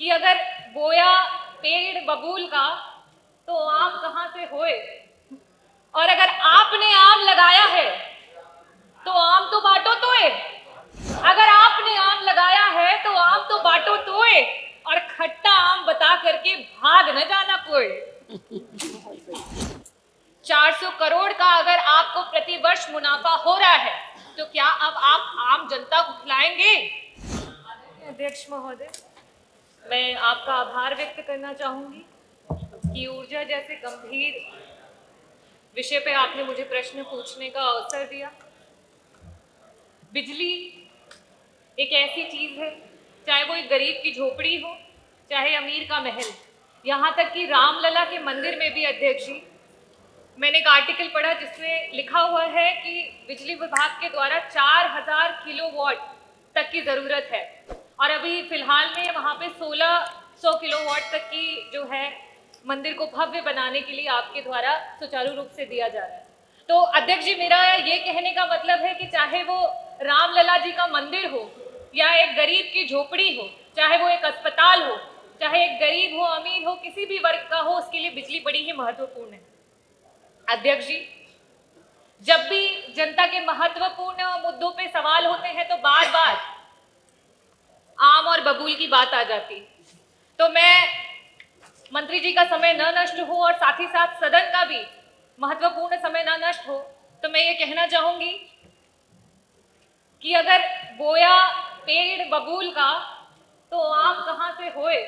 कि अगर बोया पेड़ बबूल का तो आम कहाँ से होए, और अगर आपने आम लगाया है तो आम तो बांटो तोए। अगर आपने आम लगाया है तो आम तो बांटो तोए, और खट्टा आम बता करके भाग न जाना कोई। 400 करोड़ का अगर आपको प्रतिवर्ष मुनाफा हो रहा है तो क्या अब आप आम जनता को खिलाएंगे? अध्यक्ष महोदय, मैं आपका आभार व्यक्त करना चाहूंगी कि ऊर्जा जैसे गंभीर विषय पे आपने मुझे प्रश्न पूछने का अवसर दिया। बिजली एक ऐसी चीज है, चाहे वो एक गरीब की झोपड़ी हो, चाहे अमीर का महल, यहाँ तक कि रामलला के मंदिर में भी अध्यक्ष जी, मैंने एक आर्टिकल पढ़ा जिसमें लिखा हुआ है कि बिजली विभाग के द्वारा 4000 किलोवाट तक की जरूरत है, और अभी फिलहाल में वहाँ पे 1600 किलोवाट तक की जो है मंदिर को भव्य बनाने के लिए आपके द्वारा सुचारू रूप से दिया जा रहा है। तो अध्यक्ष जी, मेरा ये कहने का मतलब है कि चाहे वो रामलला जी का मंदिर हो या एक गरीब की झोपड़ी हो, चाहे वो एक अस्पताल हो, चाहे एक गरीब हो अमीर हो, किसी भी वर्ग का हो, उसके लिए बिजली बड़ी ही महत्वपूर्ण है। अध्यक्ष जी, जब भी जनता के महत्वपूर्ण मुद्दों पे सवाल होते हैं तो बार बार आम और बबूल की बात आ जाती। तो मैं मंत्री जी का समय न नष्ट हो और साथ ही साथ सदन का भी महत्वपूर्ण समय न नष्ट हो, तो मैं ये कहना चाहूंगी कि अगर बोया पेड़ बबूल का तो आम कहाँ से होए,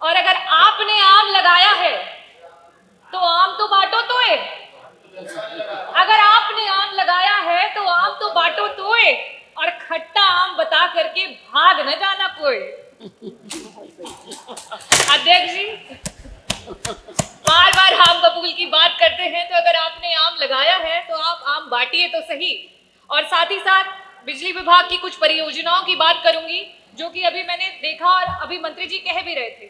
और अगर आपने आम लगाया है तो आम तो बांटो तोए। अगर आपने आम लगाया है तो आम तो बांटो तोए, और खट्टा आम बता करके भाग न जाना कोई। अध्यक्ष जी, बार बार आम बबूल की बात करते हैं, तो अगर आपने आम लगाया है तो आप आम बांटिए तो सही। और साथ ही साथ बिजली विभाग की कुछ परियोजनाओं की बात करूंगी, जो कि अभी मैंने देखा और अभी मंत्री जी कह भी रहे थे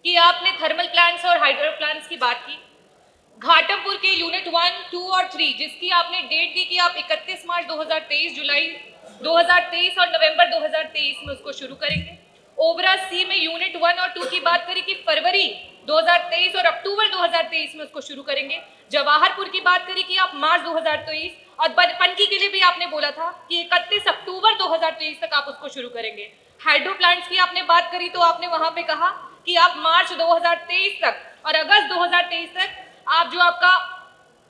कि आपने थर्मल प्लांट्स और हाइड्रो प्लांट्स की बात की। घाटमपुर के यूनिट 1, 2 और 3 जिसकी आपने डेट दी कि आप 31 मार्च 2023, जुलाई 2023 और नवंबर 2023 में उसको शुरू करेंगे। ओबरा सी में यूनिट 1 और 2 की बात करी कि फरवरी 2023 और अक्टूबर 2023 में उसको शुरू करेंगे। जवाहरपुर की बात करी कि आप मार्च 2023, और पनकी के लिए भी आपने बोला था कि 31 अक्टूबर 2023 तक आप उसको शुरू करेंगे। हाइड्रो प्लांट्स की आपने बात करी तो आपने वहां पे कहा कि आप मार्च 2023 तक और अगस्त 2023 तक आप जो आपका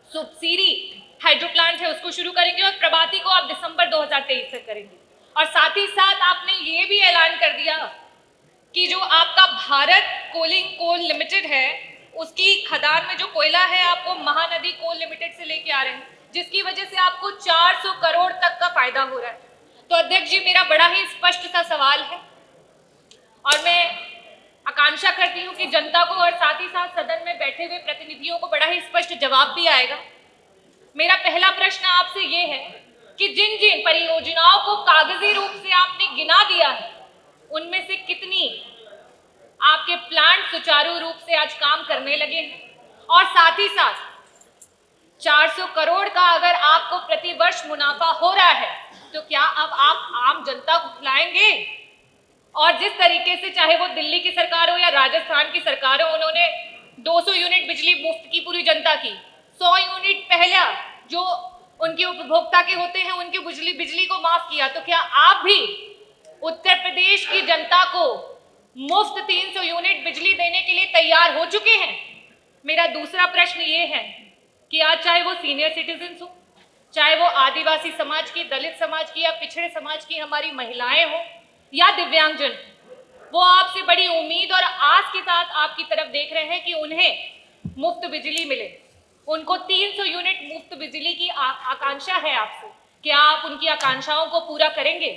सुबसिरी हाइड्रो प्लांट है उसको शुरू करेंगे, और प्रभाती को आप दिसंबर 2023 तक करेंगे। और साथ ही साथ आपने ये भी ऐलान कर दिया कि जो आपका भारत कोलिंग कोल लिमिटेड है, उसकी खदान में जो कोयला है आप वो महानदी कोल लिमिटेड से लेके आ रहे हैं, जिसकी वजह से आपको 400 करोड़ तक का फायदा हो रहा है। तो अध्यक्ष जी, मेरा बड़ा ही स्पष्ट सा सवाल है, और मैं आकांक्षा करती हूं कि जनता को और साथ ही साथ सदन में बैठे हुए प्रतिनिधियों को बड़ा ही स्पष्ट जवाब भी आएगा। मेरा पहला प्रश्न आपसे ये है कि जिन जिन परियोजनाओं को कागजी रूप से आपने गिना दिया है, उनमें से कितनी आपके प्लांट सुचारू रूप से आज काम करने लगे हैं, और साथ ही साथ 400 करोड़ का अगर आपको प्रतिवर्ष मुनाफा हो रहा है तो क्या अब आप आम जनता को खिलाएंगे? और जिस तरीके से चाहे वो दिल्ली की सरकार हो या राजस्थान की सरकार हो, उन्होंने 200 यूनिट बिजली मुफ्त की पूरी जनता की, 100 यूनिट पहला जो उनके उपभोक्ता के होते हैं उनकी बिजली को माफ किया, तो क्या आप भी उत्तर प्रदेश की जनता को मुफ्त 300 यूनिट बिजली देने के लिए तैयार हो चुके हैं? मेरा दूसरा प्रश्न ये है कि आज चाहे वो सीनियर सिटीजन हो, चाहे वो आदिवासी समाज की, दलित समाज की या पिछड़े समाज की हमारी महिलाएं हो या दिव्यांगजन, वो आपसे बड़ी उम्मीद और आस के साथ आपकी तरफ देख रहे हैं कि उन्हें मुफ्त बिजली मिले। उनको 300 यूनिट मुफ्त बिजली की आकांक्षा है आपसे, क्या आप उनकी आकांक्षाओं को पूरा करेंगे?